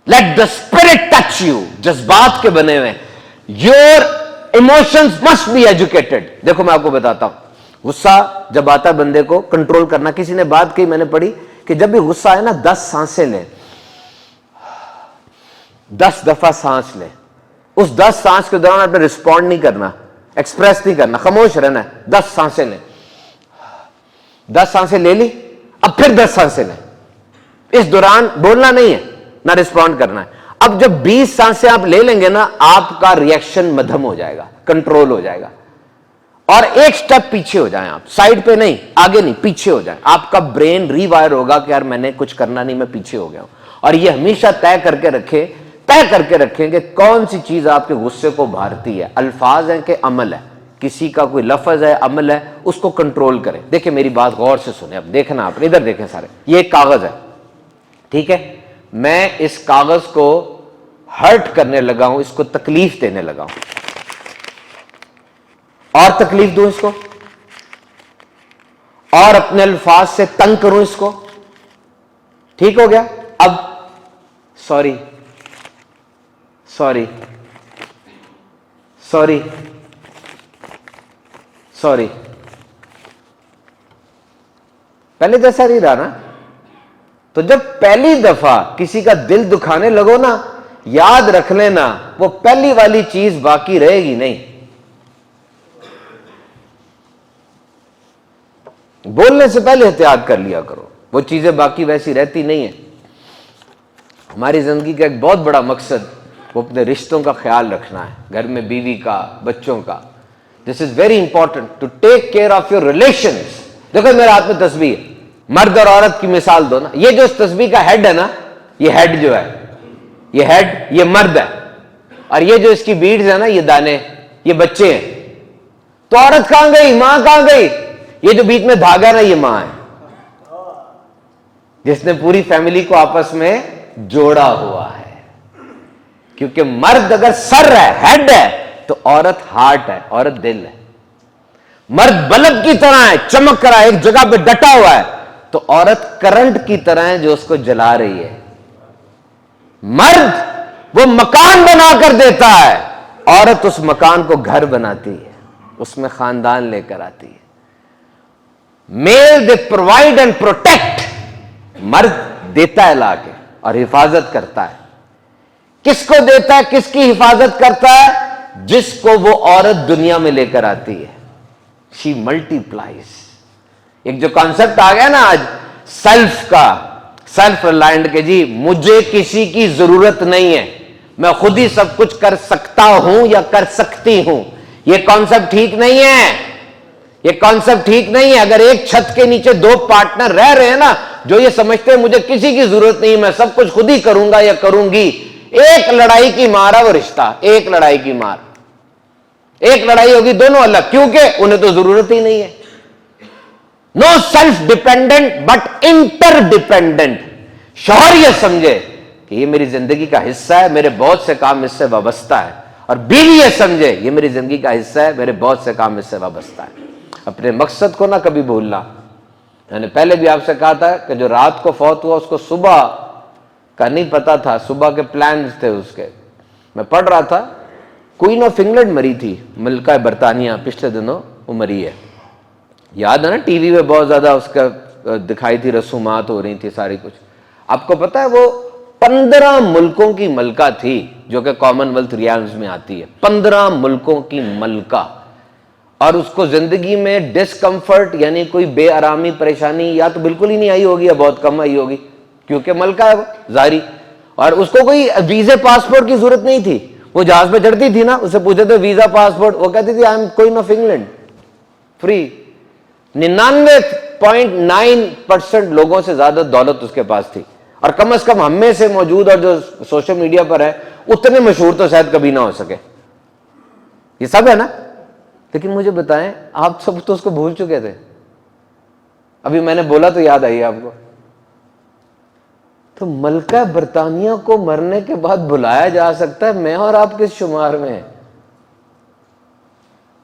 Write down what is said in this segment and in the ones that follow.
Let the spirit touch you. जज्बात के बने हुए. Your emotions must be educated. देखो मैं आपको बताता हूं, गुस्सा जब आता है बंदे को कंट्रोल करना. किसी ने बात कही, मैंने पढ़ी कि जब भी गुस्सा आए ना 10 सांसें ले, 10 दफा सांस ले. उस 10 सांस के दौरान आपने रिस्पॉन्ड नहीं करना, एक्सप्रेस नहीं करना, खामोश रहना है. 10 सांसें ले, 10 सांसें ले ली, अब फिर 10 सांसें ले. इस दौरान बोलना नहीं है ना रिस्पॉन्ड करना है. अब जब 20 सांसें आप ले लेंगे ना, आपका रिएक्शन मध्यम हो जाएगा, कंट्रोल हो जाएगा. और एक स्टेप पीछे हो जाएं आप, साइड पे नहीं, आगे नहीं, पीछे हो जाएं. आपका ब्रेन रीवायर होगा कि यार मैंने कुछ करना नहीं, मैं पीछे हो गया हूं. और ये हमेशा तय करके रखें कि कौन सी चीज आपके गुस्से को भारती है. अल्फाज है कि अमल है, किसी का कोई लफ्ज है, अमल है, उसको कंट्रोल करें. देखिए मेरी बात गौर से सुने, अब देखना, आप इधर देखें सारे. ये एक कागज है, ठीक है. मैं इस कागज को हर्ट करने लगा हूं, इसको तकलीफ देने लगा हूं, और तकलीफ दूं इसको, और अपने अल्फाज से तंग करूं इसको. ठीक हो गया. अब सॉरी सॉरी सॉरी सॉरी, पहले जैसा नहीं रहा ना. तो जब पहली दफा किसी का दिल दुखाने लगो ना, याद रख लेना वो पहली वाली चीज बाकी रहेगी नहीं. बोलने से पहले एहतियात कर लिया करो, वो चीजें बाकी वैसी रहती नहीं है. हमारी जिंदगी का एक बहुत बड़ा मकसद वो अपने रिश्तों का ख्याल रखना है, घर में बीवी का, बच्चों का. This is very important to take care of your relations. देखो मेरे हाथ में तस्बीह है, मर्द और औरत की मिसाल दो ना. ये जो इस तस्बीह का हेड है ना, ये हेड जो है, ये हेड, ये मर्द है. और ये जो इसकी बीड्स है ना, ये दाने, ये बच्चे हैं. तो औरत कहां गई, मां कहां गई? ये जो बीच में धागा ना, ये मां है, जिसने पूरी फैमिली को आपस में जोड़ा हुआ है. क्योंकि मर्द अगर सर है, हेड है, तो औरत हार्ट है, औरत दिल है. मर्द बल्ब की तरह है, चमक रहा है, एक जगह पे डटा हुआ है, तो औरत करंट की तरह है जो उसको जला रही है. मर्द वो मकान बनाकर देता है, औरत उस मकान को घर बनाती है, उसमें खानदान लेकर आती है. Male they provide and protect. मर्द देता है लाके और हिफाजत करता है. किसको देता है, किसकी हिफाजत करता है? जिसको वो औरत दुनिया में लेकर आती है. She multiplies. एक जो कॉन्सेप्ट आ गया ना आज सेल्फ का, सेल्फ रिलायंट के, जी मुझे किसी की जरूरत नहीं है, मैं खुद ही सब कुछ कर सकता हूं या कर सकती हूं. ये कॉन्सेप्ट ठीक नहीं है, ये कॉन्सेप्ट ठीक नहीं है. अगर एक छत के नीचे 2 पार्टनर रह रहे हैं ना, जो ये समझते हैं मुझे किसी की जरूरत नहीं, मैं सब कुछ खुद ही करूंगा या करूंगी, एक लड़ाई की मार है वो रिश्ता. एक लड़ाई की मार, एक लड़ाई होगी, दोनों अलग, क्योंकि उन्हें तो जरूरत ही नहीं है. No self dependent but interdependent. शौहर ये समझे कि ये मेरी जिंदगी का हिस्सा है, मेरे बहुत से काम इससे वाबस्ता है. और बीवी ये समझे ये मेरी जिंदगी का हिस्सा है, मेरे बहुत से काम इससे वाबस्ता है. अपने मकसद को ना कभी भूलना. मैंने पहले भी आपसे कहा था कि जो रात को फौत हुआ उसको सुबह का नहीं पता था, सुबह के प्लान्स थे उसके. मैं पढ़ रहा था, क्वीन ऑफ इंग्लैंड मरी थी, मलिका बरतानिया, पिछले दिनों वो मरी है. याद है ना, टीवी में बहुत ज्यादा उसका दिखाई थी, रसूमात हो रही थी सारी कुछ. आपको पता है वो 15 मुल्कों की मलका थी, जो कि कॉमनवेल्थ रियाल्स में आती है. 15 मुल्कों की मलका. और उसको जिंदगी में डिस्कंफर्ट यानी कोई बेआरामी, परेशानी या तो बिल्कुल ही नहीं आई होगी या बहुत कम आई होगी, क्योंकि मलका है वो जारी. और उसको कोई वीजे पासपोर्ट की जरूरत नहीं थी. वो जहाज पे चढ़ती थी ना, उससे पूछे थे वीजा पासपोर्ट, वो कहती थी I am queen of England, free. 99.9% लोगों से ज्यादा दौलत उसके पास थी. और कम से कम हम में से मौजूद और जो सोशल मीडिया पर है उतने मशहूर तो शायद कभी ना हो सके. ये सब है ना. लेकिन मुझे बताएं, आप सब तो उसको भूल चुके थे. अभी मैंने बोला तो याद आई आपको. तो मलका बरतानिया को मरने के बाद बुलाया जा सकता है, मैं और आप किस शुमार में हैं?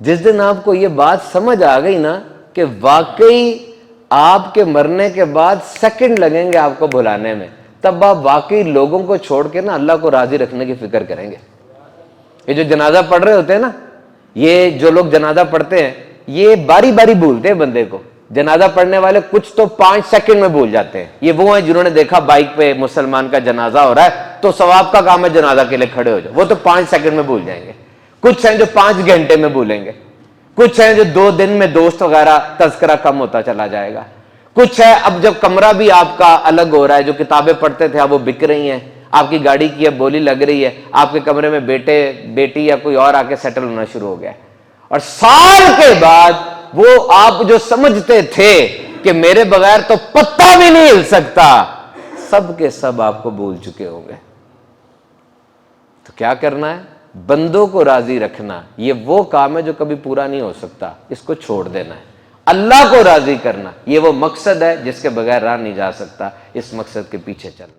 जिस दिन आपको यह बात समझ आ गई ना कि वाकई आपके मरने के बाद सेकंड लगेंगे आपको बुलाने में, تب آپ واقعی لوگوں کو چھوڑ کے نا اللہ کو راضی رکھنے کی فکر کریں گے. یہ جو جنازہ پڑھ رہے ہوتے ہیں نا، یہ جو لوگ جنازہ پڑھتے ہیں یہ باری باری بھولتے ہیں بندے کو. جنازہ پڑھنے والے کچھ تو 5 سیکنڈ میں بھول جاتے ہیں. یہ وہ ہیں جنہوں نے دیکھا بائک پہ مسلمان کا جنازہ ہو رہا ہے تو ثواب کا کام ہے جنازہ کے لیے کھڑے ہو جاؤ، وہ تو 5 سیکنڈ میں بھول جائیں گے. کچھ ہیں جو 5 گھنٹے میں بھولیں گے. کچھ ہیں جو 2 دن میں دوست وغیرہ تذکرہ کم ہوتا چلا جائے گا. کچھ ہے اب جب کمرہ بھی آپ کا الگ ہو رہا ہے، جو کتابیں پڑھتے تھے اب وہ بک رہی ہیں، آپ کی گاڑی کی اب بولی لگ رہی ہے، آپ کے کمرے میں بیٹے بیٹی یا کوئی اور آ کے سیٹل ہونا شروع ہو گیا ہے. اور سال کے بعد وہ آپ جو سمجھتے تھے کہ میرے بغیر تو پتا بھی نہیں ہل سکتا، سب کے سب آپ کو بھول چکے ہوں گے. تو کیا کرنا ہے؟ بندوں کو راضی رکھنا یہ وہ کام ہے جو کبھی پورا نہیں ہو سکتا، اس کو چھوڑ دینا ہے. اللہ کو راضی کرنا یہ وہ مقصد ہے جس کے بغیر راہ نہیں جا سکتا، اس مقصد کے پیچھے چلنا.